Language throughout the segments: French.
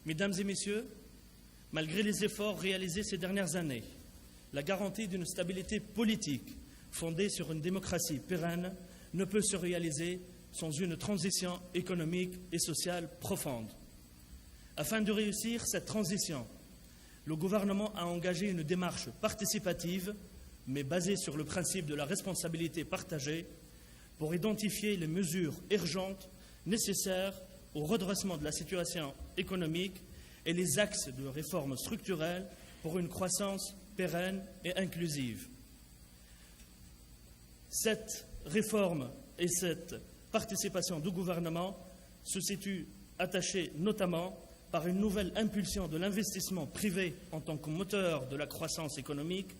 Mesdames et messieurs, malgré les efforts réalisés ces dernières années, la garantie d'une stabilité politique fondée sur une démocratie pérenne ne peut se réaliser sans une transition économique et sociale profonde. Afin de réussir cette transition, le gouvernement a engagé une démarche participative, mais basée sur le principe de la responsabilité partagée, pour identifier les mesures urgentes nécessaires au redressement de la situation économique et les axes de réforme structurelle pour une croissance pérenne et inclusive. Cette réforme et cette participation du gouvernement se situent attachées notamment par une nouvelle impulsion de l'investissement privé en tant que moteur de la croissance économique,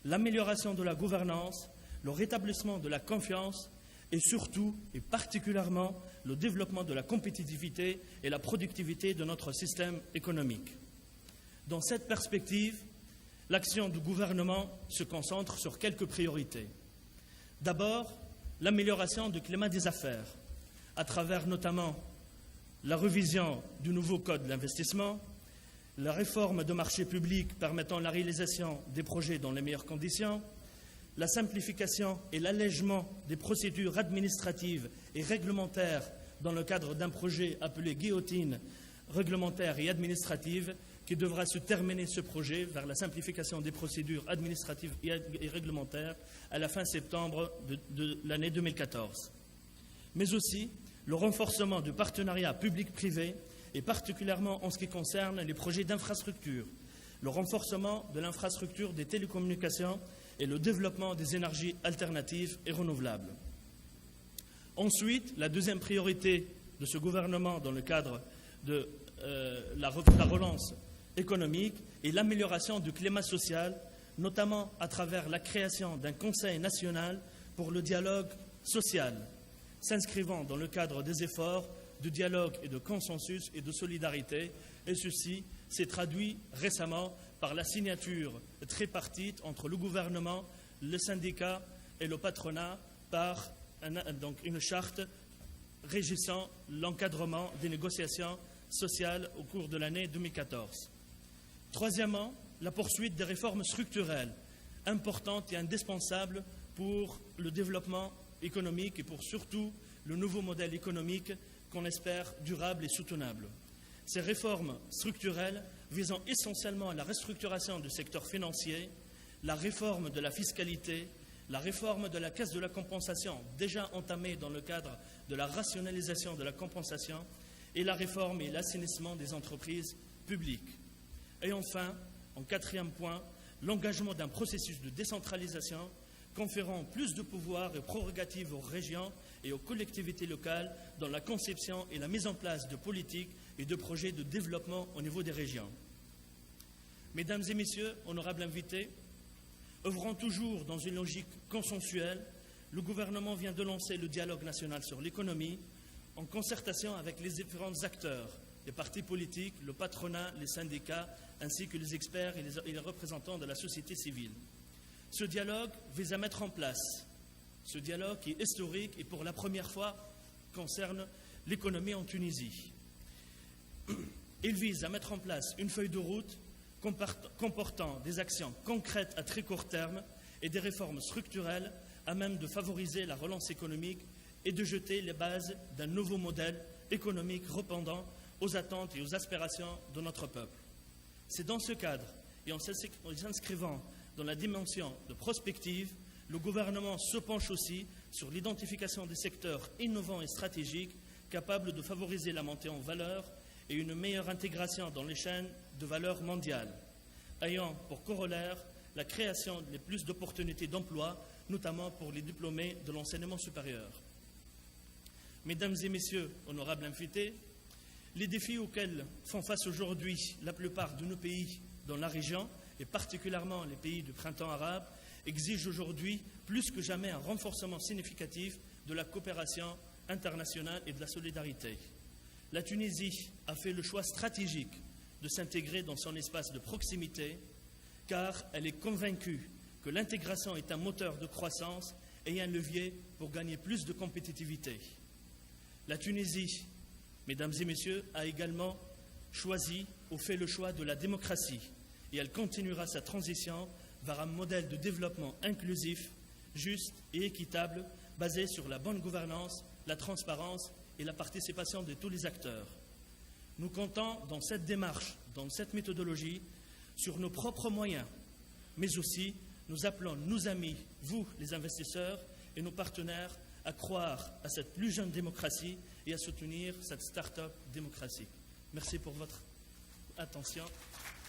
l'amélioration de la gouvernance, le rétablissement de la confiance et surtout et particulièrement le développement de la compétitivité et la productivité de notre système économique. Dans cette perspective, l'action du gouvernement se concentre sur quelques priorités. D'abord, l'amélioration du climat des affaires, à travers notamment la révision du nouveau code de l'investissement, la réforme de marchés publics permettant la réalisation des projets dans les meilleures conditions, la simplification et l'allègement des procédures administratives et réglementaires dans le cadre d'un projet appelé guillotine réglementaire et administrative qui devra se terminer ce projet vers la simplification des procédures administratives et réglementaires à la fin septembre de l'année 2014. Mais aussi le renforcement du partenariat public-privé et particulièrement en ce qui concerne les projets d'infrastructure, le renforcement de l'infrastructure des télécommunications et le développement des énergies alternatives et renouvelables. Ensuite, la deuxième priorité de ce gouvernement dans le cadre de la relance économique est l'amélioration du climat social, notamment à travers la création d'un Conseil national pour le dialogue social, s'inscrivant dans le cadre des efforts de dialogue et de consensus et de solidarité, et ceci s'est traduit récemment par la signature tripartite entre le gouvernement, le syndicat et le patronat par une charte régissant l'encadrement des négociations sociales au cours de l'année 2014. Troisièmement, la poursuite des réformes structurelles importantes et indispensables pour le développement économique et pour surtout le nouveau modèle économique qu'on espère durable et soutenable. Ces réformes structurelles visant essentiellement à la restructuration du secteur financier, la réforme de la fiscalité, la réforme de la caisse de la compensation déjà entamée dans le cadre de la rationalisation de la compensation et la réforme et l'assainissement des entreprises publiques. Et enfin, en quatrième point, l'engagement d'un processus de décentralisation conférant plus de pouvoirs et prérogatives aux régions et aux collectivités locales dans la conception et la mise en place de politiques et de projets de développement au niveau des régions. Mesdames et messieurs, honorables invités, œuvrant toujours dans une logique consensuelle, le gouvernement vient de lancer le dialogue national sur l'économie en concertation avec les différents acteurs, les partis politiques, le patronat, les syndicats, ainsi que les experts et les représentants de la société civile. Ce dialogue vise à mettre en place, ce dialogue qui est historique et pour la première fois concerne l'économie en Tunisie. Il vise à mettre en place une feuille de route comportant des actions concrètes à très court terme et des réformes structurelles à même de favoriser la relance économique et de jeter les bases d'un nouveau modèle économique répondant aux attentes et aux aspirations de notre peuple. C'est dans ce cadre et en s'inscrivant dans la dimension de prospective, le gouvernement se penche aussi sur l'identification des secteurs innovants et stratégiques capables de favoriser la montée en valeur et une meilleure intégration dans les chaînes de valeur mondiales, ayant pour corollaire la création de plus d'opportunités d'emploi, notamment pour les diplômés de l'enseignement supérieur. Mesdames et messieurs, honorables invités, les défis auxquels font face aujourd'hui la plupart de nos pays dans la région, et particulièrement les pays du printemps arabe, exigent aujourd'hui plus que jamais un renforcement significatif de la coopération internationale et de la solidarité. La Tunisie a fait le choix stratégique de s'intégrer dans son espace de proximité, car elle est convaincue que l'intégration est un moteur de croissance et un levier pour gagner plus de compétitivité. La Tunisie, mesdames et messieurs, a également choisi ou fait le choix de la démocratie et elle continuera sa transition vers un modèle de développement inclusif, juste et équitable, basé sur la bonne gouvernance, la transparence et la participation de tous les acteurs. Nous comptons dans cette démarche, dans cette méthodologie, sur nos propres moyens, mais aussi nous appelons nos amis, vous les investisseurs et nos partenaires, à croire à cette plus jeune démocratie et à soutenir cette start-up démocratie. Merci pour votre attention et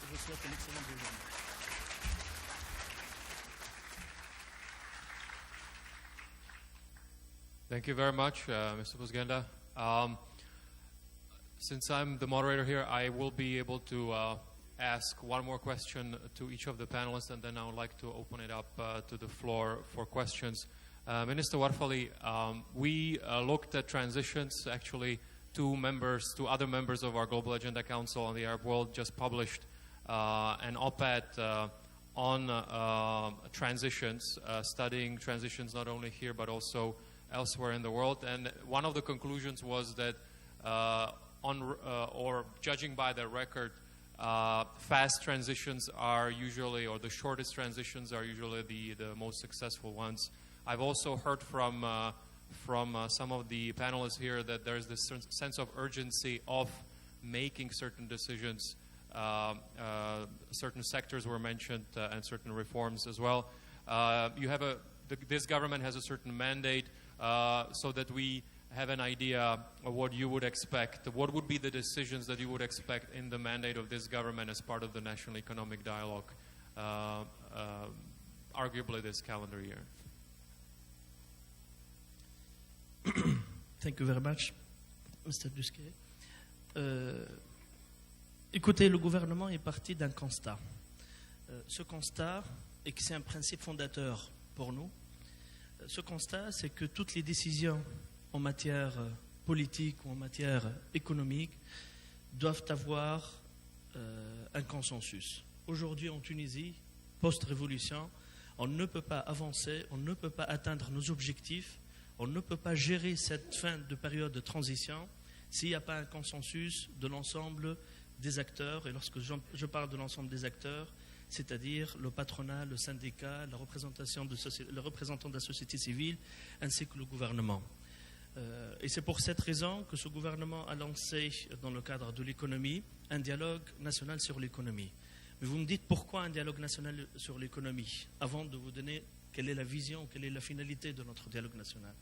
je vous souhaite une excellente journée. Thank you very much, Mr. Busgenda. Since I'm the moderator here, I will be able to ask one more question to each of the panelists, and then I would like to open it up to the floor for questions. Minister Warfali, we looked at transitions. Actually, two other members of our Global Agenda Council on the Arab World just published an op-ed on transitions, studying transitions not only here but also elsewhere in the world. And one of the conclusions was that, or judging by their record, fast transitions are usually, or the shortest transitions are usually the most successful ones. I've also heard from some of the panelists here that there's this sense of urgency of making certain decisions. Certain sectors were mentioned and certain reforms as well. This government has a certain mandate so that we have an idea of what you would expect. What would be the decisions that you would expect in the mandate of this government as part of the National Economic Dialogue, arguably this calendar year? Thank you very much, Mr. Busquet. Écoutez, le gouvernement est parti d'un constat. Ce constat, et que c'est un principe fondateur pour nous, ce constat, c'est que toutes les décisions en matière politique ou en matière économique doivent avoir un consensus. Aujourd'hui, en Tunisie, post-révolution, on ne peut pas avancer, on ne peut pas atteindre nos objectifs, on ne peut pas gérer cette fin de période de transition s'il n'y a pas un consensus de l'ensemble des acteurs. Et lorsque je parle de l'ensemble des acteurs, c'est-à-dire le patronat, le syndicat, le représentant de la société civile, ainsi que le gouvernement. Et c'est pour cette raison que ce gouvernement a lancé, dans le cadre de l'économie, un dialogue national sur l'économie. Mais vous me dites pourquoi un dialogue national sur l'économie, avant de vous donner quelle est la vision, quelle est la finalité de notre dialogue national.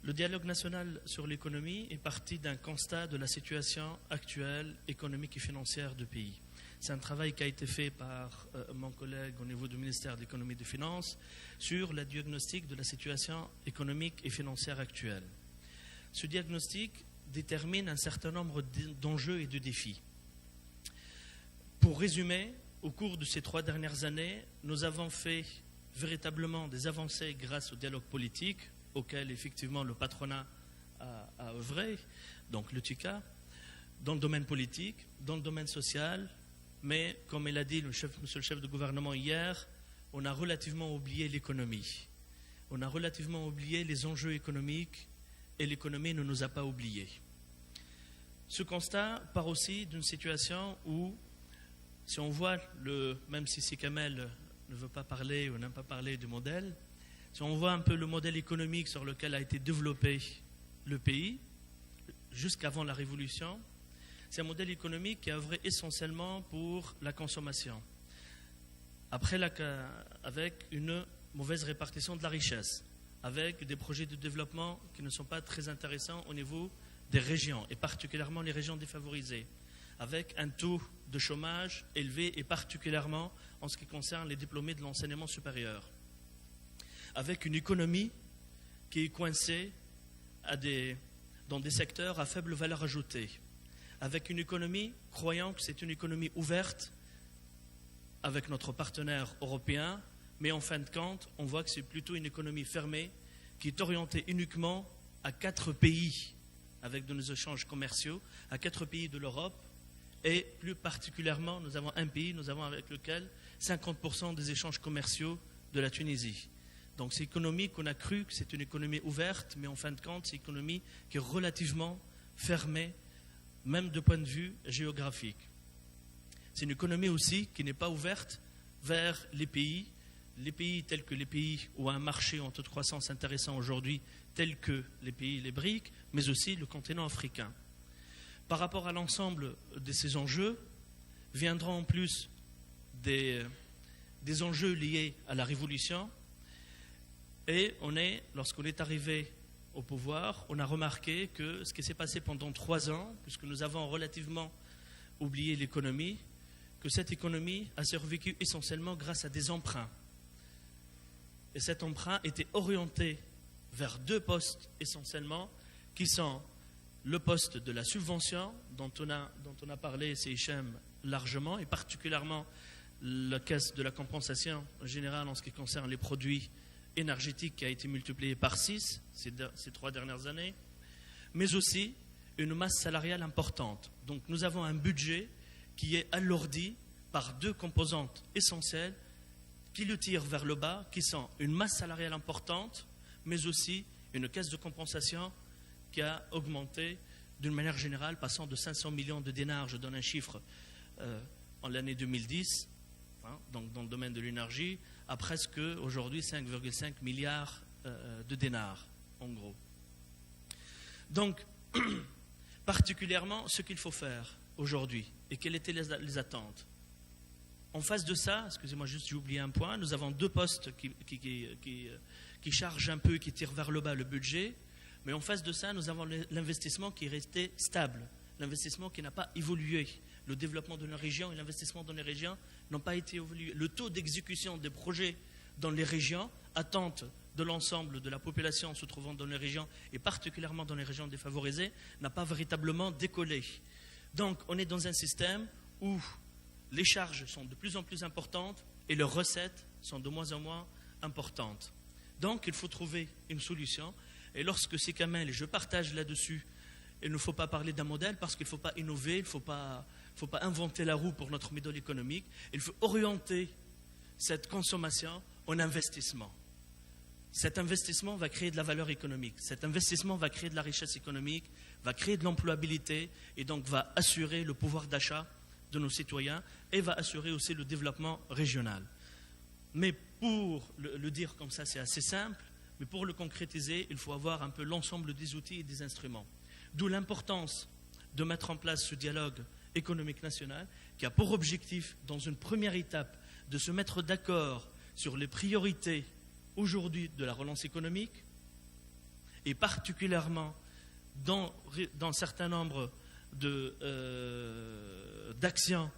Le dialogue national sur l'économie est parti d'un constat de la situation actuelle économique et financière du pays. C'est un travail qui a été fait par mon collègue au niveau du ministère de l'Économie et des Finances sur le diagnostic de la situation économique et financière actuelle. Ce diagnostic détermine un certain nombre d'enjeux et de défis. Pour résumer, au cours de ces 3 dernières années, nous avons fait véritablement des avancées grâce au dialogue politique auquel effectivement le patronat a œuvré, donc le TICA, dans le domaine politique, dans le domaine social, mais comme l'a dit monsieur le chef de gouvernement hier, on a relativement oublié l'économie. On a relativement oublié les enjeux économiques et l'économie ne nous a pas oubliés. Ce constat part aussi d'une situation où, si on voit, même si Sissi Kamel ne veut pas parler ou n'aime pas parler du modèle, si on voit un peu le modèle économique sur lequel a été développé le pays, jusqu'avant la Révolution, c'est un modèle économique qui a œuvré essentiellement pour la consommation, avec une mauvaise répartition de la richesse, avec des projets de développement qui ne sont pas très intéressants au niveau des régions, et particulièrement les régions défavorisées, avec un taux de chômage élevé, et particulièrement en ce qui concerne les diplômés de l'enseignement supérieur, avec une économie qui est coincée dans des secteurs à faible valeur ajoutée, avec une économie croyant que c'est une économie ouverte avec notre partenaire européen, mais en fin de compte, on voit que c'est plutôt une économie fermée qui est orientée uniquement à 4 pays avec de nos échanges commerciaux, à 4 pays de l'Europe, et plus particulièrement, nous avons un pays, avec lequel 50% des échanges commerciaux de la Tunisie. Donc c'est une économie qu'on a cru que c'est une économie ouverte, mais en fin de compte, c'est une économie qui est relativement fermée même de point de vue géographique. C'est une économie aussi qui n'est pas ouverte vers les pays tels que les pays où un marché en taux de croissance intéressant aujourd'hui, tels que les pays, les BRIC, mais aussi le continent africain. Par rapport à l'ensemble de ces enjeux, viendront en plus des enjeux liés à la révolution. Et lorsqu'on est arrivé au pouvoir, on a remarqué que ce qui s'est passé pendant 3 ans, puisque nous avons relativement oublié l'économie, que cette économie a survécu essentiellement grâce à des emprunts. Et cet emprunt était orienté vers 2 postes essentiellement, qui sont le poste de la subvention, dont on a parlé, c'est Hichem, largement, et particulièrement la caisse de la compensation générale en ce qui concerne les produits énergétiques qui a été multipliée par 6 ces 3 dernières années, mais aussi une masse salariale importante. Donc nous avons un budget qui est alourdi par 2 composantes essentielles qui le tirent vers le bas, qui sont une masse salariale importante, mais aussi une caisse de compensation qui a augmenté d'une manière générale, passant de 500 millions de dinars, je donne un chiffre, en l'année 2010, donc dans le domaine de l'énergie, à presque aujourd'hui 5,5 milliards de dinars, en gros. Donc, particulièrement, ce qu'il faut faire aujourd'hui, et quelles étaient les attentes. En face de ça, excusez-moi, juste j'ai oublié un point, nous avons 2 postes qui chargent un peu et qui tirent vers le bas le budget, mais en face de ça, nous avons l'investissement qui est resté stable, l'investissement qui n'a pas évolué. Le développement de la région et l'investissement dans les régions n'ont pas été évolués. Le taux d'exécution des projets dans les régions, attente de l'ensemble de la population se trouvant dans les régions et particulièrement dans les régions défavorisées, n'a pas véritablement décollé. Donc on est dans un système où les charges sont de plus en plus importantes et leurs recettes sont de moins en moins importantes. Donc il faut trouver une solution. Et lorsque c'est Kamel, et je partage là-dessus, il ne faut pas parler d'un modèle parce qu'il ne faut pas innover, il ne faut pas inventer la roue pour notre modèle économique. Il faut orienter cette consommation en investissement. Cet investissement va créer de la valeur économique. Cet investissement va créer de la richesse économique, va créer de l'employabilité et donc va assurer le pouvoir d'achat de nos citoyens et va assurer aussi le développement régional. Mais pour le dire comme ça, c'est assez simple. Mais pour le concrétiser, il faut avoir un peu l'ensemble des outils et des instruments. D'où l'importance de mettre en place ce dialogue économique national qui a pour objectif, dans une première étape, de se mettre d'accord sur les priorités aujourd'hui de la relance économique et particulièrement dans un certain nombre d'actions,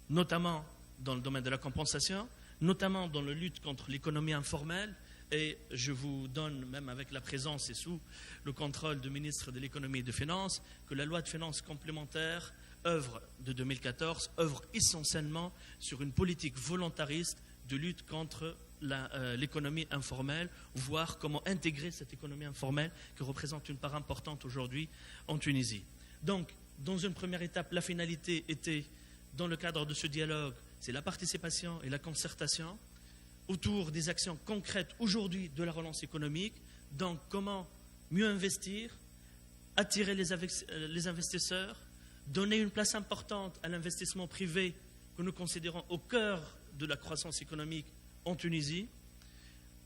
notamment dans le domaine de la compensation, notamment dans la lutte contre l'économie informelle. Et je vous donne, même avec la présence et sous le contrôle du ministre de l'économie et des finances, que la loi de finances complémentaire de 2014 œuvre essentiellement sur une politique volontariste de lutte contre l'économie informelle, voire comment intégrer cette économie informelle qui représente une part importante aujourd'hui en Tunisie. Donc, dans une première étape, la finalité était, dans le cadre de ce dialogue, c'est la participation et la concertation autour des actions concrètes aujourd'hui de la relance économique. Donc, comment mieux investir, attirer les investisseurs, donner une place importante à l'investissement privé que nous considérons au cœur de la croissance économique en Tunisie.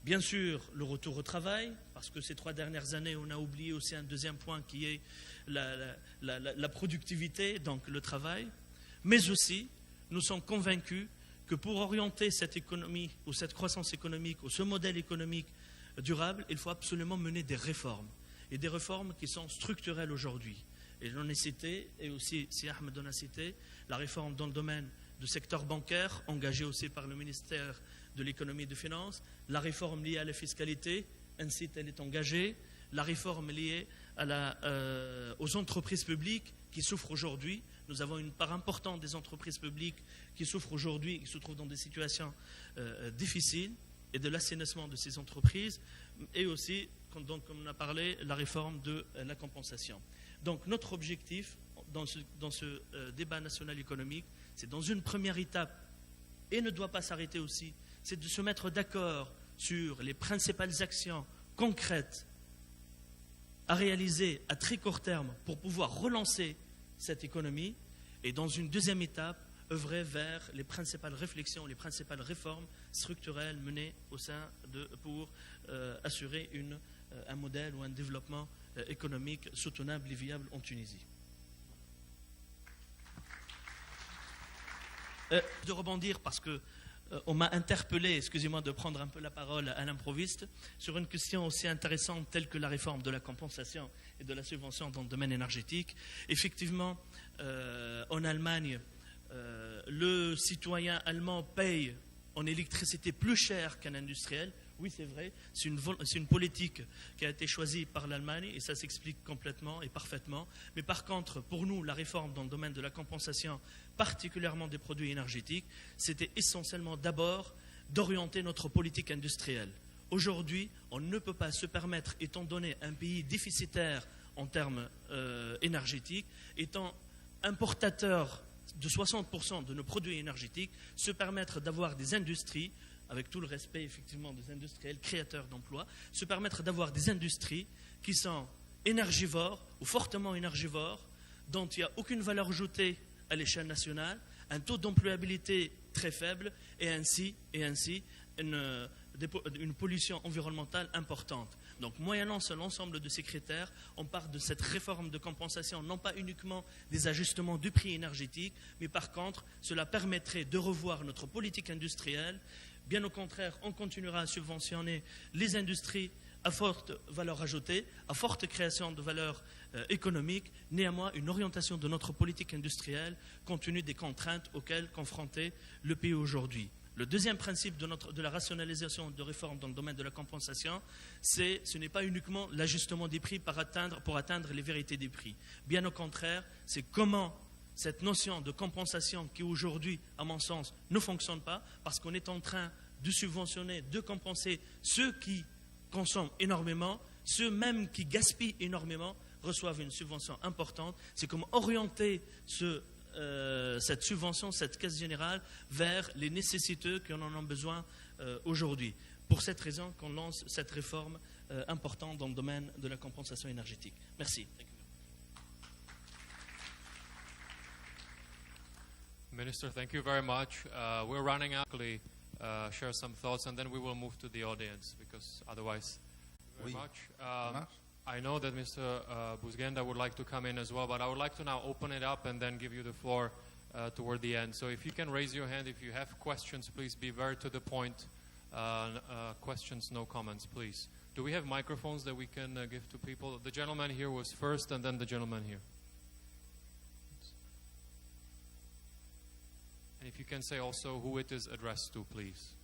Bien sûr, le retour au travail, parce que ces 3 dernières années, on a oublié aussi un deuxième point qui est la productivité, donc le travail. Mais aussi, nous sommes convaincus que pour orienter cette économie ou cette croissance économique ou ce modèle économique durable, il faut absolument mener des réformes. Et des réformes qui sont structurelles aujourd'hui. Et j'en ai cité, et aussi si Ahmed en a cité, la réforme dans le domaine du secteur bancaire, engagée aussi par le ministère de l'économie et des finances, la réforme liée à la fiscalité, ainsi elle est engagée, la réforme liée aux entreprises publiques qui souffrent aujourd'hui. Nous avons une part importante des entreprises publiques qui souffrent aujourd'hui, qui se trouvent dans des situations difficiles, et de l'assainissement de ces entreprises, et aussi, comme on a parlé, la réforme de la compensation. Donc notre objectif dans ce débat national économique, c'est dans une première étape, et ne doit pas s'arrêter aussi, c'est de se mettre d'accord sur les principales actions concrètes à réaliser à très court terme pour pouvoir relancer cette économie et dans une deuxième étape, œuvrer vers les principales réflexions, les principales réformes structurelles menées pour assurer un modèle ou un développement économique soutenable et viable en Tunisie. De rebondir parce que on m'a interpellé, excusez-moi de prendre un peu la parole à l'improviste, sur une question aussi intéressante telle que la réforme de la compensation et de la subvention dans le domaine énergétique. Effectivement, en Allemagne, le citoyen allemand paye en électricité plus cher qu'un industriel. Oui, c'est vrai, c'est une politique qui a été choisie par l'Allemagne et ça s'explique complètement et parfaitement. Mais par contre, pour nous, la réforme dans le domaine de la compensation, particulièrement des produits énergétiques, c'était essentiellement d'abord d'orienter notre politique industrielle. Aujourd'hui, on ne peut pas se permettre, étant donné un pays déficitaire en termes énergétiques, étant importateur de 60% de nos produits énergétiques, se permettre d'avoir des industries, avec tout le respect effectivement des industriels créateurs d'emplois, se permettre d'avoir des industries qui sont énergivores ou fortement énergivores, dont il n'y a aucune valeur ajoutée à l'échelle nationale, un taux d'employabilité très faible et ainsi une pollution environnementale importante. Donc, moyennant l'ensemble de ces critères, on part de cette réforme de compensation, non pas uniquement des ajustements du prix énergétique, mais par contre, cela permettrait de revoir notre politique industrielle. Bien au contraire, on continuera à subventionner les industries à forte valeur ajoutée, à forte création de valeur économique, néanmoins une orientation de notre politique industrielle compte tenu des contraintes auxquelles est confronté le pays aujourd'hui. Le deuxième principe de la rationalisation de réforme dans le domaine de la compensation, ce n'est pas uniquement l'ajustement des prix pour atteindre les vérités des prix. Bien au contraire, c'est comment cette notion de compensation qui aujourd'hui, à mon sens, ne fonctionne pas parce qu'on est en train de subventionner, de compenser ceux qui consomment énormément, ceux même qui gaspillent énormément reçoivent une subvention importante. C'est comment orienter cette subvention, cette caisse générale, vers les nécessiteux qui en ont besoin aujourd'hui. Pour cette raison qu'on lance cette réforme importante dans le domaine de la compensation énergétique. Merci. Minister, thank you very much. We're running out to share some thoughts, and then we will move to the audience, because otherwise, thank you very much. I know that Mr. Busgenda would like to come in as well, but I would like to now open it up and then give you the floor toward the end. So if you can raise your hand, if you have questions, please be very to the point. Questions, no comments, please. Do we have microphones that we can give to people? The gentleman here was first, and then the gentleman here. And if you can say also who it is addressed to, please.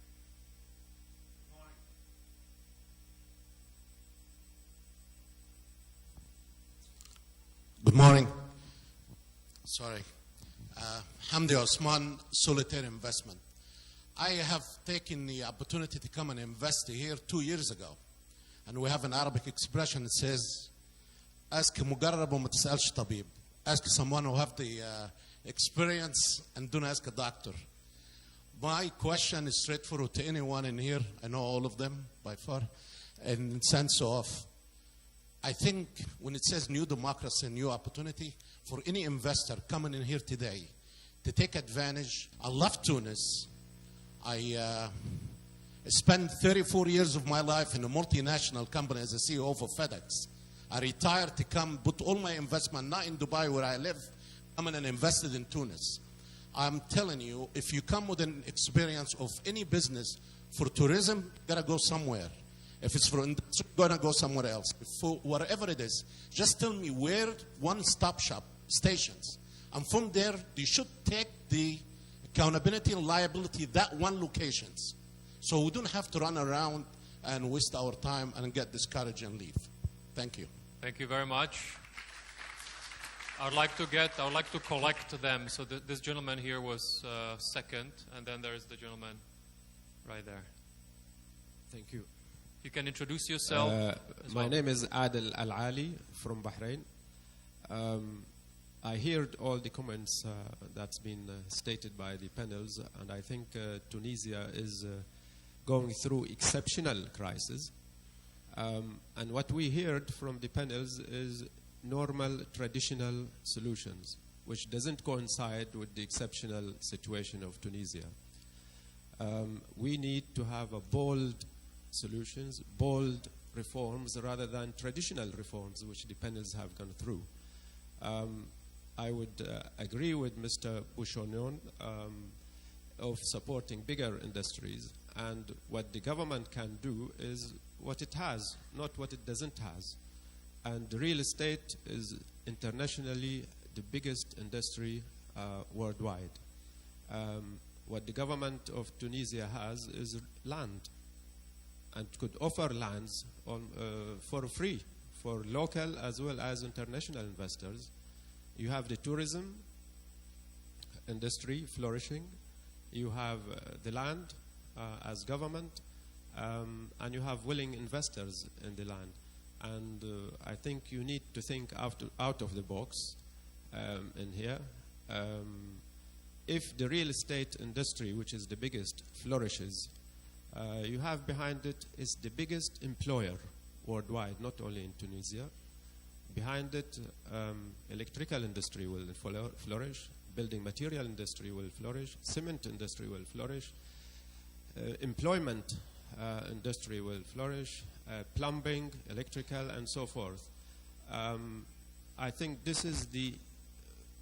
Good morning. Sorry. Hamdi Osman, Solitaire Investment. I have taken the opportunity to come and invest here 2 years ago. And we have an Arabic expression that says, ask mugarrab wa ma tas'alsh tabib. Ask someone who have the experience and don't ask a doctor. My question is straightforward to anyone in here. I know all of them by far. In the sense of, I think when it says new democracy, new opportunity, for any investor coming in here today to take advantage. I love Tunis. I spent 34 years of my life in a multinational company as a CEO for FedEx. I retired to come put all my investment, not in Dubai where I live, come in and invested in Tunis. I'm telling you, if you come with an experience of any business for tourism, you gotta go somewhere. If it's for industry, you're gonna go somewhere else. For whatever it is, just tell me where one-stop shop stations. And from there, you should take the accountability and liability that one locations. So we don't have to run around and waste our time and get discouraged and leave. Thank you. Thank you very much. I would like to collect them. So this gentleman here was second, and then there's the gentleman right there. Thank you. You can introduce yourself. My name is Adel Al-Ali from Bahrain. I heard all the comments that's been stated by the panels, and I think Tunisia is going through exceptional crisis. And what we heard from the panels is normal, traditional solutions. which doesn't coincide with the exceptional situation of Tunisia. We need to have a bold solutions, bold reforms, rather than traditional reforms, which the panels have gone through. I would agree with Mr. Bouchonion of supporting bigger industries, and what the government can do is what it has, not what it doesn't has. And real estate is internationally the biggest industry worldwide. What the government of Tunisia has is land, and could offer lands for free for local as well as international investors. You have the tourism industry flourishing, you have the land as government, and you have willing investors in the land. And I think you need to think out of the box in here. If the real estate industry, which is the biggest, flourishes, you have behind it is the biggest employer worldwide, not only in Tunisia. Behind it, electrical industry will flourish, building material industry will flourish, cement industry will flourish, employment industry will flourish, plumbing, electrical, and so forth. I think this is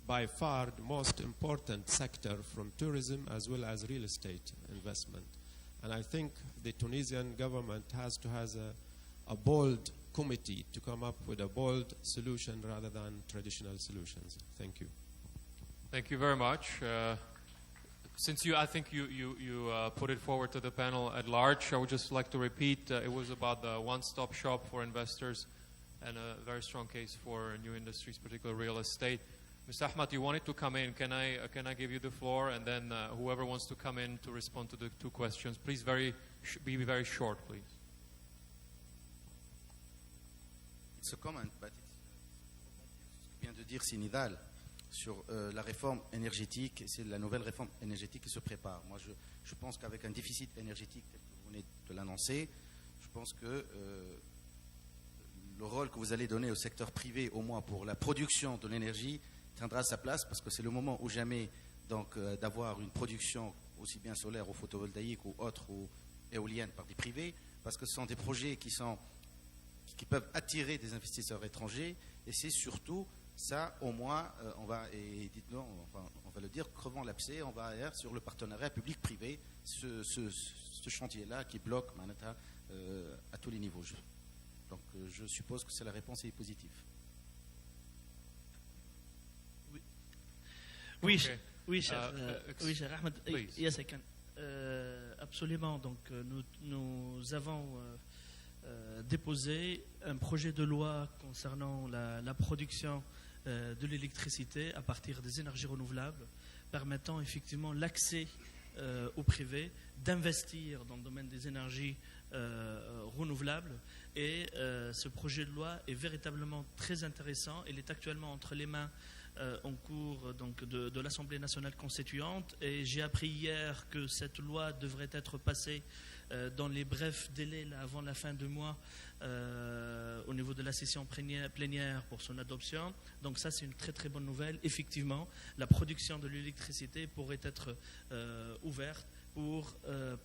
by far the most important sector from tourism as well as real estate investment. And I think the Tunisian government has to have a bold committee to come up with a bold solution rather than traditional solutions. Thank you. Thank you very much. Since I think you put it forward to the panel at large, I would just like to repeat, it was about the one-stop shop for investors and a very strong case for new industries, particularly real estate. Mr. Ahmad, you wanted to come in. Can I give you the floor? And then whoever wants to come in to respond to the two questions, please be very short, please. It's a comment, but ce que vient de dire Sinidal sur la réforme énergétique, c'est la nouvelle réforme énergétique qui se prépare. Moi, je pense qu'avec un déficit énergétique tel que vous venez de l'annoncer, je pense que le rôle que vous allez donner au secteur privé, au moins pour la production de l'énergie, tiendra sa place, parce que c'est le moment ou jamais d'avoir une production aussi bien solaire ou photovoltaïque ou autre ou éolienne par des privés, parce que ce sont des projets qui peuvent attirer des investisseurs étrangers, et c'est surtout ça, au moins, on va le dire, crevant l'abcès, on va aller sur le partenariat public-privé, ce chantier-là qui bloque Manhattan à tous les niveaux. Donc je suppose que la réponse est positive. Oui, Okay. oui, cher Ahmed. Please. Yes, I can. Absolument. Donc, nous avons déposé un projet de loi concernant la production de l'électricité à partir des énergies renouvelables, permettant effectivement l'accès au privé d'investir dans le domaine des énergies renouvelables. Et ce projet de loi est véritablement très intéressant. Il est actuellement entre les mains en cours de l'Assemblée nationale constituante, et j'ai appris hier que cette loi devrait être passée dans les brefs délais avant la fin du mois au niveau de la session plénière pour son adoption. Donc ça, c'est une très très bonne nouvelle. Effectivement, la production de l'électricité pourrait être ouverte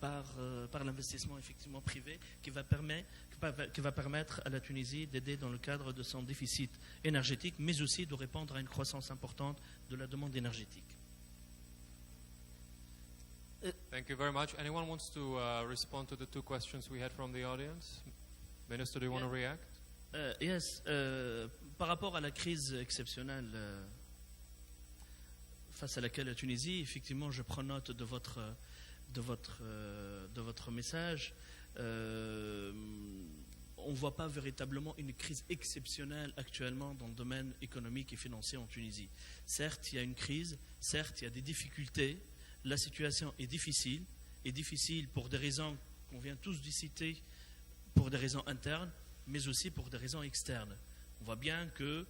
par l'investissement effectivement privé qui va permettre à la Tunisie d'aider dans le cadre de son déficit énergétique, mais aussi de répondre à une croissance importante de la demande énergétique. Thank you very much. Anyone wants to respond to the two questions we had from the audience? Minister, do you want to react? Yes. Par rapport à la crise exceptionnelle face à laquelle la Tunisie, effectivement, je prends note de votre message. On ne voit pas véritablement une crise exceptionnelle actuellement dans le domaine économique et financier en Tunisie. Certes, il y a une crise, certes, il y a des difficultés. La situation est difficile pour des raisons qu'on vient tous de citer, pour des raisons internes, mais aussi pour des raisons externes. On voit bien que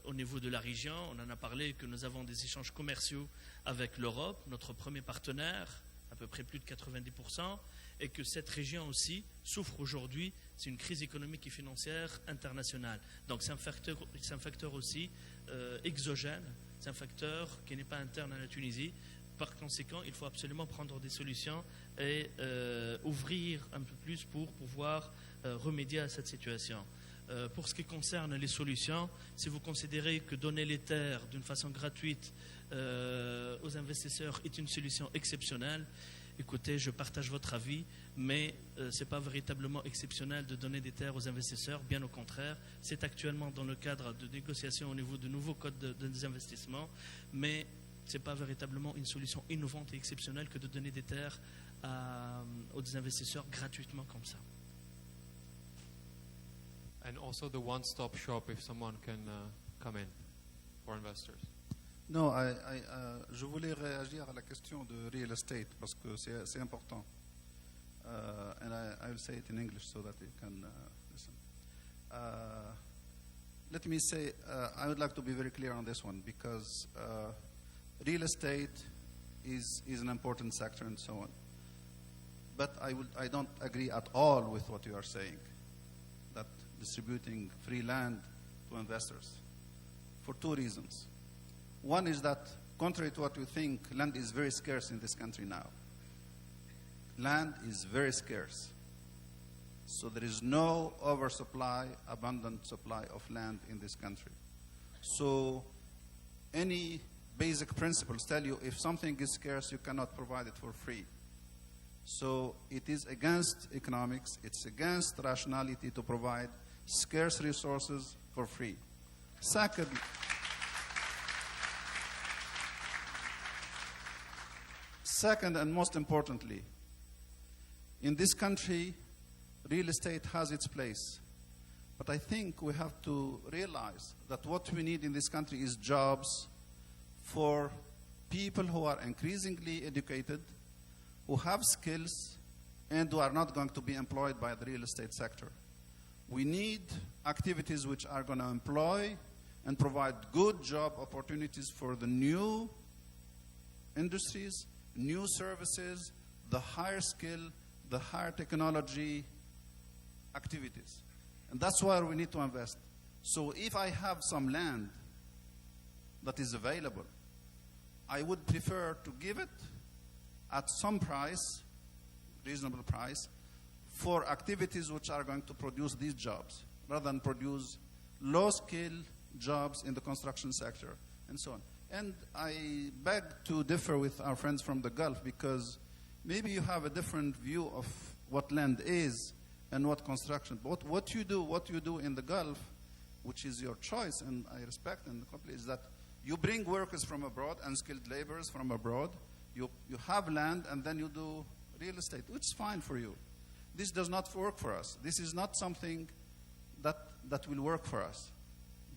au niveau de la région, on en a parlé, que nous avons des échanges commerciaux avec l'Europe, notre premier partenaire à peu près plus de 90%, et que cette région aussi souffre aujourd'hui, c'est une crise économique et financière internationale. Donc c'est un facteur aussi exogène, c'est un facteur qui n'est pas interne à la Tunisie. Par conséquent, il faut absolument prendre des solutions et ouvrir un peu plus pour pouvoir remédier à cette situation. Pour ce qui concerne les solutions, si vous considérez que donner les terres d'une façon gratuite aux investisseurs est une solution exceptionnelle, écoutez, je partage votre avis, mais ce n'est pas véritablement exceptionnel de donner des terres aux investisseurs, bien au contraire. C'est actuellement dans le cadre de négociations au niveau de nouveaux codes des investissements, mais ce n'est pas véritablement une solution innovante et exceptionnelle que de donner des terres aux investisseurs gratuitement comme ça. And also the one-stop shop, if someone can come in for investors. Non, je voulais réagir à la question de real estate parce que c'est important. And I will say it in English so that you can listen. Let me say, I would like to be very clear on this one because real estate is an important sector and so on. But I don't agree at all with what you are saying, that distributing free land to investors, for two reasons. One is that, contrary to what you think, land is very scarce in this country now. Land is very scarce. So there is no oversupply, abundant supply of land in this country. So any basic principles tell you if something is scarce, you cannot provide it for free. So it is against economics, it's against rationality to provide scarce resources for free. Second, and most importantly, in this country, real estate has its place. But I think we have to realize that what we need in this country is jobs for people who are increasingly educated, who have skills, and who are not going to be employed by the real estate sector. We need activities which are going to employ and provide good job opportunities for the new industries, new services, the higher skill, the higher technology activities. And that's where we need to invest. So if I have some land that is available, I would prefer to give it at some price, reasonable price, for activities which are going to produce these jobs, rather than produce low-skill jobs in the construction sector, and so on. And I beg to differ with our friends from the Gulf, because maybe you have a different view of what land is and what construction. But what you do in the Gulf, which is your choice, and I respect and completely, is that you bring workers from abroad, unskilled laborers from abroad, you have land, and then you do real estate, which is fine for you. This does not work for us. This is not something that will work for us,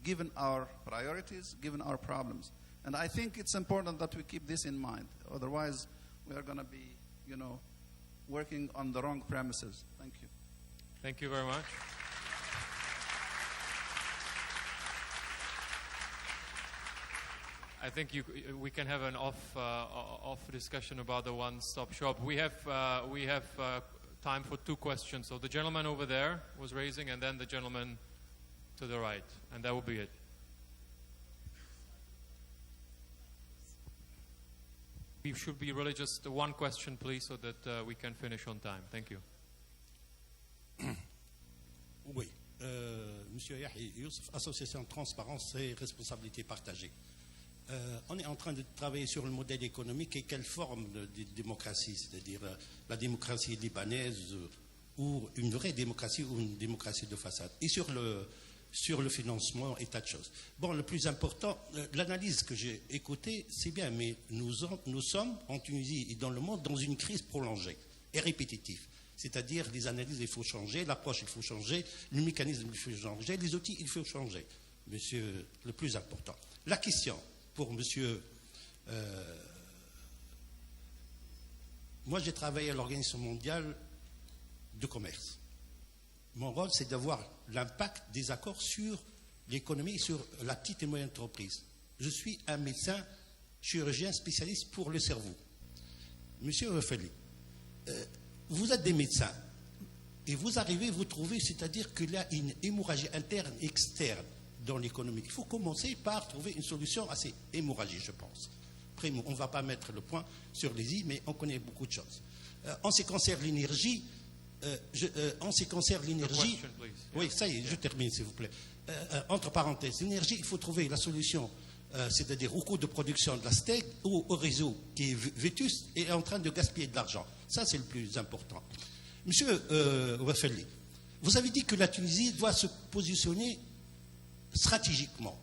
given our priorities, given our problems. And I think it's important that we keep this in mind. Otherwise, we are going to be, working on the wrong premises. Thank you. Thank you very much. I think we can have an off discussion about the one-stop shop. We have time for two questions. So the gentleman over there was raising, and then the gentleman to the right, and that will be it. We should be really just one question, please, so that we can finish on time. Thank you. Oui. Monsieur Yahi Youssef, Association de Transparence et Responsabilité Partagée. On est en train de travailler sur le modèle économique et quelle forme de démocratie, c'est-à-dire la démocratie libanaise ou une vraie démocratie ou une démocratie de façade. Et sur le financement et tas de choses. Bon, le plus important, l'analyse que j'ai écoutée, c'est bien, mais nous sommes en Tunisie et dans le monde dans une crise prolongée et répétitive. C'est-à-dire les analyses, il faut changer, l'approche, il faut changer, le mécanisme, il faut changer, les outils, il faut changer. Monsieur, le plus important. La question pour monsieur... moi, j'ai travaillé à l'Organisation mondiale de commerce. Mon rôle, c'est de voir l'impact des accords sur l'économie, sur la petite et moyenne entreprise. Je suis un médecin chirurgien spécialiste pour le cerveau. Monsieur Feli, vous êtes des médecins et vous arrivez, vous trouvez, c'est-à-dire qu'il y a une hémorragie interne, externe dans l'économie. Il faut commencer par trouver une solution à ces hémorragies, je pense. Après, on ne va pas mettre le point sur les i, mais on connaît beaucoup de choses. En ce qui concerne l'énergie, oui, ça y est, je termine, s'il vous plaît. Entre parenthèses, l'énergie, il faut trouver la solution, c'est-à-dire au coût de production de la steak ou au réseau qui est vétuste et est en train de gaspiller de l'argent. Ça, c'est le plus important. Monsieur Wafeli, vous avez dit que la Tunisie doit se positionner stratégiquement.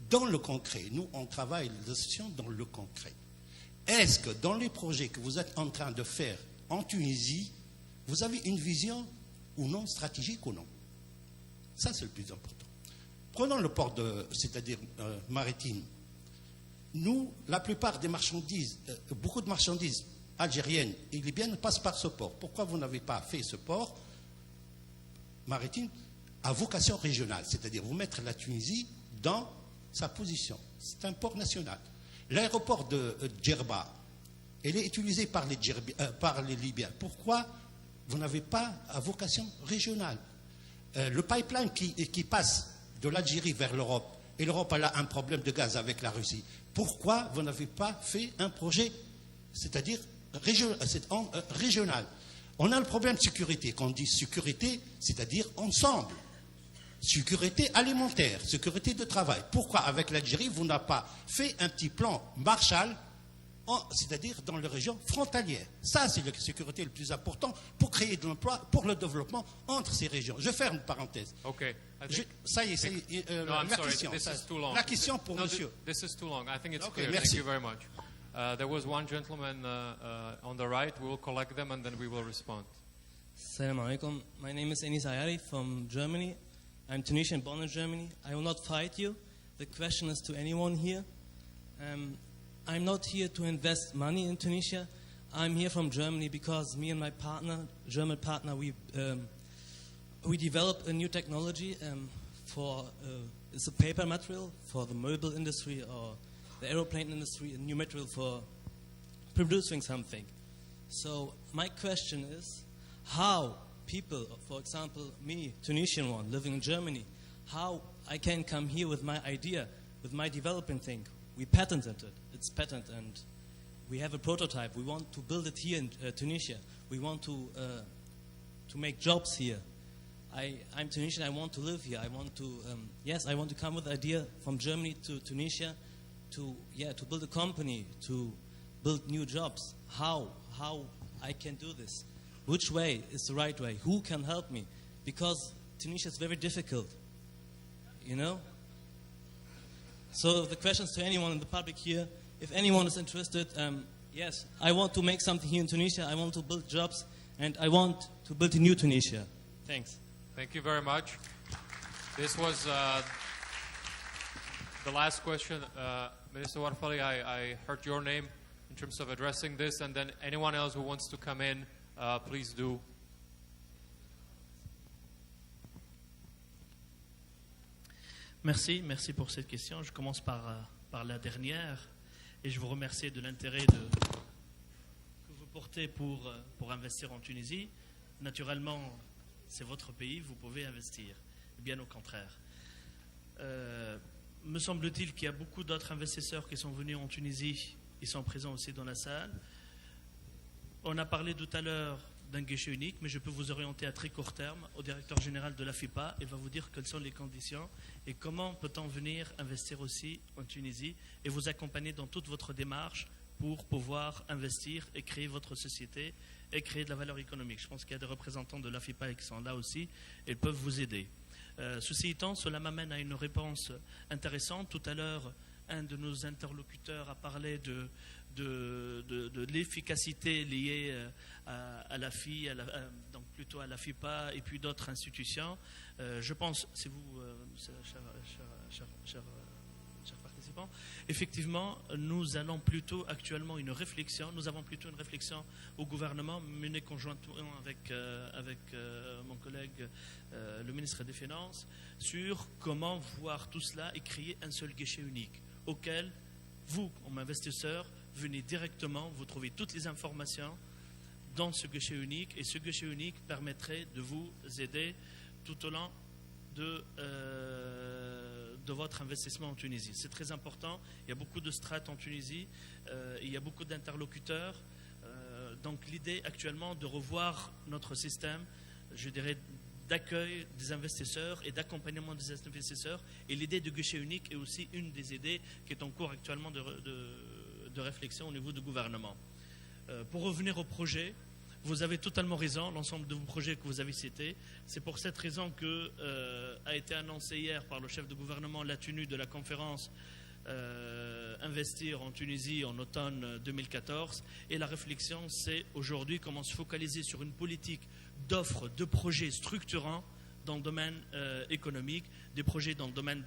Dans le concret, nous, on travaille les associations dans le concret. Est-ce que dans les projets que vous êtes en train de faire en Tunisie, vous avez une vision ou non, stratégique ou non? Ça, c'est le plus important. Prenons le port, c'est-à-dire maritime. Nous, la plupart des marchandises, beaucoup de marchandises algériennes et libyennes passent par ce port. Pourquoi vous n'avez pas fait ce port maritime à vocation régionale, c'est-à-dire vous mettre la Tunisie dans sa position? C'est un port national. L'aéroport de Djerba, elle est utilisée par les Libyens. Pourquoi vous n'avez pas à vocation régionale? Le pipeline qui passe de l'Algérie vers l'Europe, et l'Europe a un problème de gaz avec la Russie. Pourquoi vous n'avez pas fait un projet, c'est-à-dire régional? On a le problème de sécurité. Quand on dit sécurité, c'est-à-dire ensemble. Sécurité alimentaire, sécurité de travail. Pourquoi avec l'Algérie, vous n'avez pas fait un petit plan Marshall, c'est-à-dire dans les régions frontalières? Ça, c'est la sécurité le plus important pour créer de l'emploi, pour le développement entre ces régions. Je ferme une parenthèse. Okay. Ça y est, la question pour monsieur. This is too long. I think it's Okay, clear. merci. Thank you very much. There was one gentleman on the right. We will collect them and then we will respond. Assalamu alaikum. My name is Enis Ayari from Germany. I'm Tunisian, born in Germany. I will not fight you. The question is to anyone here. I'm not here to invest money in Tunisia. I'm here from Germany because me and my partner, German partner, we developed a new technology it's a paper material for the mobile industry or the aeroplane industry, a new material for producing something. So my question is, how people, for example, me, Tunisian one, living in Germany, how I can come here with my idea, with my developing thing. We patented it. It's patent, and we have a prototype. We want to build it here in Tunisia. We want to make jobs here. I'm Tunisian. I want to live here. I want to I want to come with an idea from Germany to Tunisia, to build a company, to build new jobs. How I can do this? Which way is the right way? Who can help me? Because Tunisia is very difficult, you know? So the questions to anyone in the public here, if anyone is interested, yes, I want to make something here in Tunisia. I want to build jobs, and I want to build a new Tunisia. Thanks. Thank you very much. This was the last question. Minister Warfali, I heard your name in terms of addressing this, and then anyone else who wants to come in, please do. Merci pour cette question. Je commence par la dernière et je vous remercie de l'intérêt que vous portez pour investir en Tunisie. Naturellement, c'est votre pays, vous pouvez investir. Bien au contraire. Me semble-t-il qu'il y a beaucoup d'autres investisseurs qui sont venus en Tunisie. Ils sont présents aussi dans la salle. On a parlé tout à l'heure d'un guichet unique, mais je peux vous orienter à très court terme au directeur général de la FIPA. Il va vous dire quelles sont les conditions et comment peut-on venir investir aussi en Tunisie et vous accompagner dans toute votre démarche pour pouvoir investir et créer votre société et créer de la valeur économique. Je pense qu'il y a des représentants de la FIPA qui sont là aussi et ils peuvent vous aider. Ceci étant, cela m'amène à une réponse intéressante. Tout à l'heure, un de nos interlocuteurs a parlé de l'efficacité liée à la FI, donc plutôt à la FIPA et puis d'autres institutions. Je pense, c'est vous, chers participants, effectivement, nous avons plutôt une réflexion au gouvernement menée conjointement avec mon collègue, le ministre des Finances, sur comment voir tout cela et créer un seul guichet unique auquel vous, comme investisseurs, venez directement, vous trouvez toutes les informations dans ce guichet unique, et ce guichet unique permettrait de vous aider tout au long de votre investissement en Tunisie. C'est très important, il y a beaucoup de strates en Tunisie, il y a beaucoup d'interlocuteurs, donc l'idée actuellement de revoir notre système, je dirais, d'accueil des investisseurs et d'accompagnement des investisseurs, et l'idée de guichet unique est aussi une des idées qui est en cours actuellement de réflexion au niveau du gouvernement. Pour revenir au projet, vous avez totalement raison, l'ensemble de vos projets que vous avez cités. C'est pour cette raison que a été annoncé hier par le chef de gouvernement la tenue de la conférence Investir en Tunisie en automne 2014. Et la réflexion, c'est aujourd'hui comment se focaliser sur une politique d'offres de projets structurants dans le domaine économique, des projets dans le domaine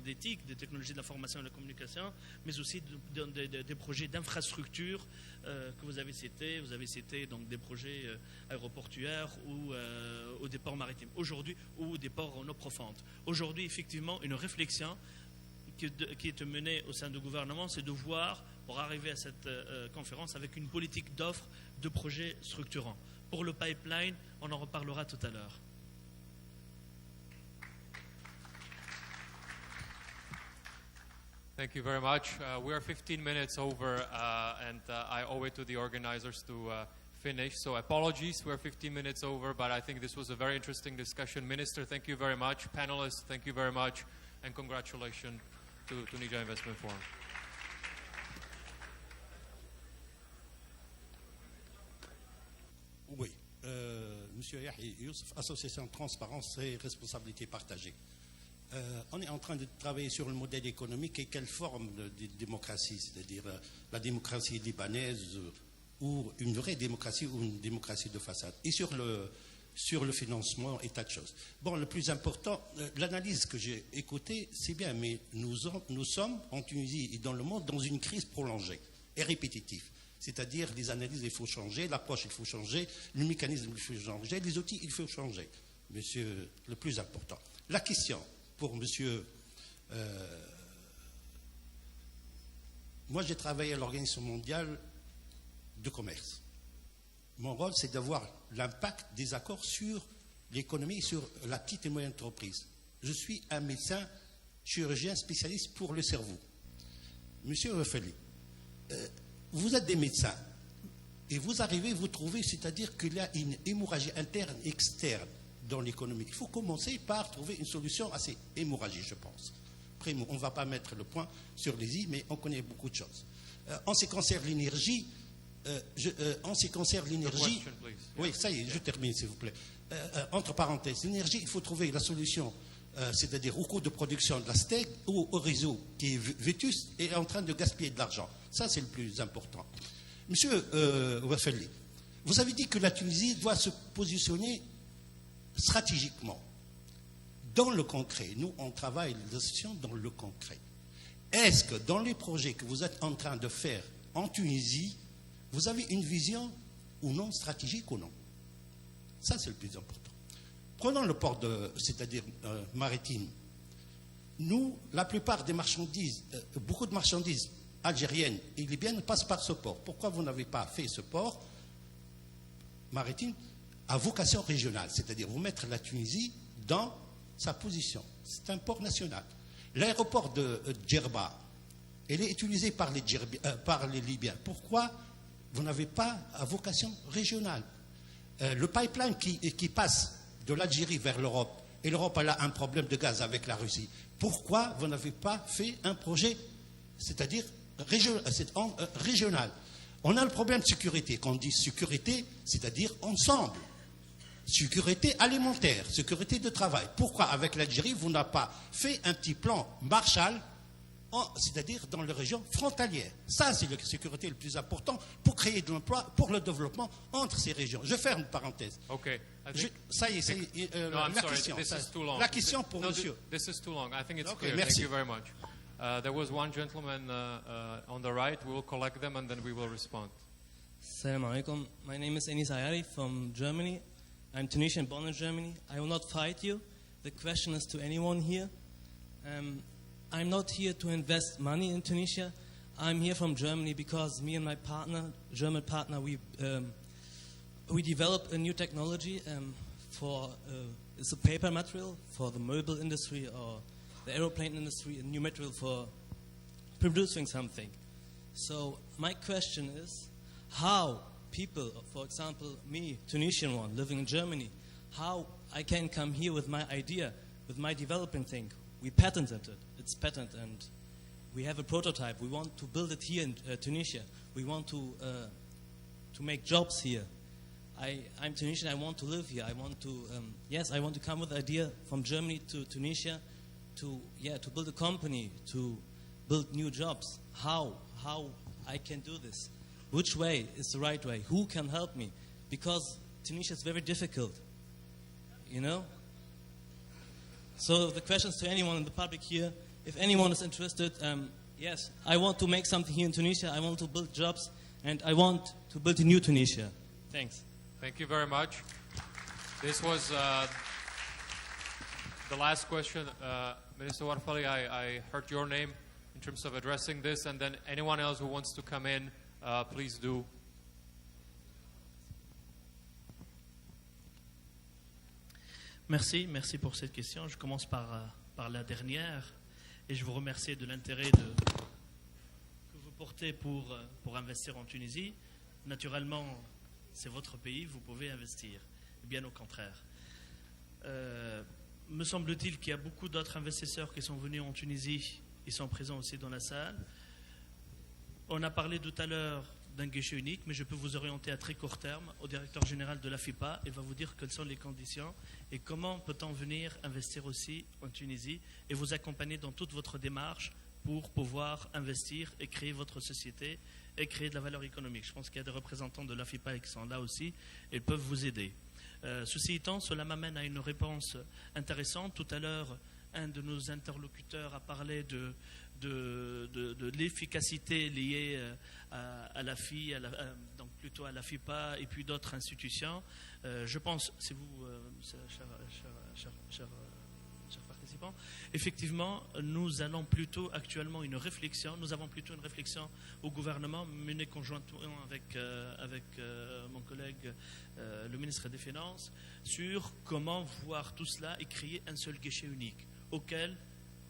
d'éthique, des technologies de l'information et de la communication, mais aussi des projets d'infrastructure que vous avez cités. Vous avez cité donc des projets aéroportuaires ou des ports maritimes aujourd'hui, ou des ports en eau profonde. Aujourd'hui, effectivement, une réflexion qui est menée au sein du gouvernement, c'est de voir, pour arriver à cette conférence, avec une politique d'offres de projets structurants. Pour le pipeline, on en reparlera tout à l'heure. Thank you very much. We are 15 minutes over, and I owe it to the organizers to finish. So apologies, we're 15 minutes over, but I think this was a very interesting discussion. Minister, thank you very much. Panelists, thank you very much. And congratulations to Tunisia Investment Forum. Oui. Monsieur Yahi Youssef, Association Transparence et Responsabilité Partagée. On est en train de travailler sur le modèle économique et quelle forme de démocratie, c'est-à-dire la démocratie libanaise ou une vraie démocratie ou une démocratie de façade. Et sur le financement et tas de choses. Bon, le plus important, l'analyse que j'ai écoutée, c'est bien, mais nous sommes en Tunisie et dans le monde dans une crise prolongée et répétitive. C'est-à-dire les analyses, il faut changer, l'approche, il faut changer, le mécanisme, il faut changer, les outils, il faut changer. Monsieur, le plus important. La question pour monsieur... moi, j'ai travaillé à l'Organisation mondiale de commerce. Mon rôle, c'est d'avoir l'impact des accords sur l'économie et sur la petite et moyenne entreprise. Je suis un médecin chirurgien spécialiste pour le cerveau. Monsieur Refeli, vous êtes des médecins et vous arrivez, vous trouvez, c'est-à-dire qu'il y a une hémorragie interne et externe dans l'économie. Il faut commencer par trouver une solution à ces hémorragies, je pense. Après, on ne va pas mettre le point sur les i, mais on connaît beaucoup de choses. En ce qui concerne l'énergie, oui, ça y est, je termine, s'il vous plaît. Entre parenthèses, l'énergie, il faut trouver la solution, c'est-à-dire au coût de production de la steak ou au réseau qui est vétuste et est en train de gaspiller de l'argent. Ça, c'est le plus important. Monsieur Wafeli, vous avez dit que la Tunisie doit se positionner stratégiquement dans le concret. Nous, on travaille les associations dans le concret. Est-ce que dans les projets que vous êtes en train de faire en Tunisie, vous avez une vision ou non stratégique ou non? Ça, c'est le plus important. Prenons le port c'est-à-dire maritime. Nous, la plupart des marchandises, beaucoup de marchandises algériennes et libyennes passent par ce port. Pourquoi vous n'avez pas fait ce port maritime à vocation régionale, c'est-à-dire vous mettre la Tunisie dans sa position? C'est un port national. L'aéroport de Djerba, il est utilisé par les Libyens. Pourquoi vous n'avez pas à vocation régionale? Le pipeline qui passe de l'Algérie vers l'Europe, et l'Europe a un problème de gaz avec la Russie. Pourquoi vous n'avez pas fait un projet, c'est-à-dire régional? On a le problème de sécurité. Quand on dit sécurité, c'est-à-dire ensemble. Sécurité alimentaire, sécurité de travail. Pourquoi avec l'Algérie, vous n'avez pas fait un petit plan Marshall, c'est-à-dire dans les régions frontalières? Ça, c'est la sécurité le plus important pour créer de l'emploi, pour le développement entre ces régions. Je ferme une parenthèse. Okay. Ça y est, la question pour monsieur. This is too long. I think it's Okay, clear. merci. Thank you very much. There was one gentleman on the right. We will collect them and then we will respond. Assalamu alaikum. My name is Enis Ayari from Germany. I'm Tunisian, born in Germany. I will not fight you. The question is to anyone here. I'm not here to invest money in Tunisia. I'm here from Germany because me and my partner, German partner, we developed a new technology for it's a paper material for the mobile industry or the aeroplane industry, a new material for producing something. So my question is, how people, for example, me, Tunisian one, living in Germany, how I can come here with my idea, with my developing thing. We patented it. It's patent, and we have a prototype. We want to build it here in Tunisia. We want to make jobs here. I'm Tunisian. I want to live here. I want to I want to come with an idea from Germany to Tunisia, to build a company, to build new jobs. How I can do this? Which way is the right way? Who can help me? Because Tunisia is very difficult, you know? So the questions to anyone in the public here, if anyone is interested, yes, I want to make something here in Tunisia. I want to build jobs, and I want to build a new Tunisia. Thanks. Thank you very much. This was the last question. Minister Warfali, I heard your name in terms of addressing this, and then anyone else who wants to come in, please do. Merci pour cette question. Je commence par la dernière et je vous remercie de l'intérêt que vous portez pour investir en Tunisie. Naturellement, c'est votre pays, vous pouvez investir. Bien au contraire. Me semble-t-il qu'il y a beaucoup d'autres investisseurs qui sont venus en Tunisie. Ils sont présents aussi dans la salle. On a parlé tout à l'heure d'un guichet unique, mais je peux vous orienter à très court terme au directeur général de la FIPA. Il va vous dire quelles sont les conditions et comment peut-on venir investir aussi en Tunisie et vous accompagner dans toute votre démarche pour pouvoir investir et créer votre société et créer de la valeur économique. Je pense qu'il y a des représentants de la FIPA qui sont là aussi et ils peuvent vous aider. Ceci étant, cela m'amène à une réponse intéressante. Tout à l'heure, un de nos interlocuteurs a parlé de l'efficacité liée à la FI, donc plutôt à la FIPA et puis d'autres institutions. Je pense, c'est vous, chers participants, effectivement, nous avons plutôt une réflexion au gouvernement menée conjointement avec mon collègue, le ministre des Finances, sur comment voir tout cela et créer un seul guichet unique auquel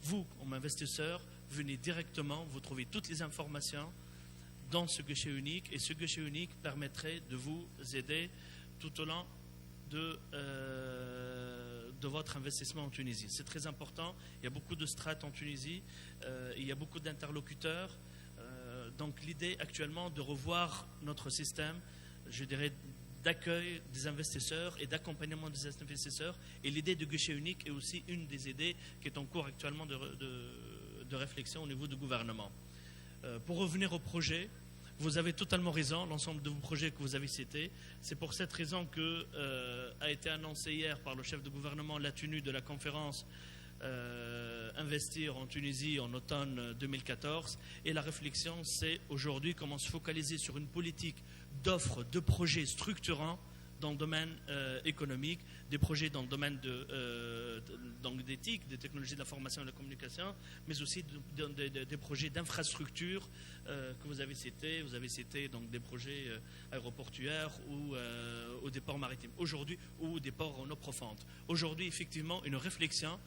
vous, comme investisseur, venez directement, vous trouvez toutes les informations dans ce guichet unique et ce guichet unique permettrait de vous aider tout au long de votre investissement en Tunisie. C'est très important, il y a beaucoup de strates en Tunisie, il y a beaucoup d'interlocuteurs, donc l'idée actuellement de revoir notre système, je dirais, d'accueil des investisseurs et d'accompagnement des investisseurs, et l'idée de guichet unique est aussi une des idées qui est en cours actuellement de réflexion au niveau du gouvernement. Pour revenir au projet, vous avez totalement raison, l'ensemble de vos projets que vous avez cités. C'est pour cette raison que a été annoncé hier par le chef de gouvernement la tenue de la conférence Investir en Tunisie en automne 2014. Et la réflexion, c'est aujourd'hui comment se focaliser sur une politique d'offres de projets structurants dans le domaine économique, des projets dans le domaine d'éthique, des technologies de l'information et de la communication, mais aussi des projets d'infrastructure que vous avez cités. Vous avez cité donc des projets aéroportuaires ou des ports maritimes aujourd'hui ou des ports en eau profonde. Aujourd'hui, effectivement, une réflexion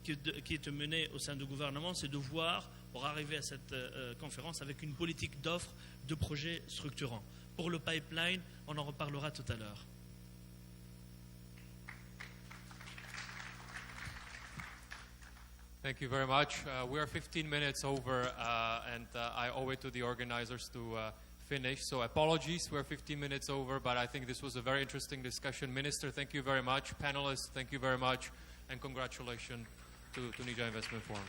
qui est menée au sein du gouvernement, c'est de voir, pour arriver à cette conférence, avec une politique d'offres de projets structurants. Pour le pipeline, on en reparlera tout à l'heure. Thank you very much. We are 15 minutes over, and I owe it to the organizers to finish. So apologies, we're 15 minutes over, but I think this was a very interesting discussion. Minister, thank you very much. Panelists, thank you very much. And congratulations to Tunisia Investment Forum.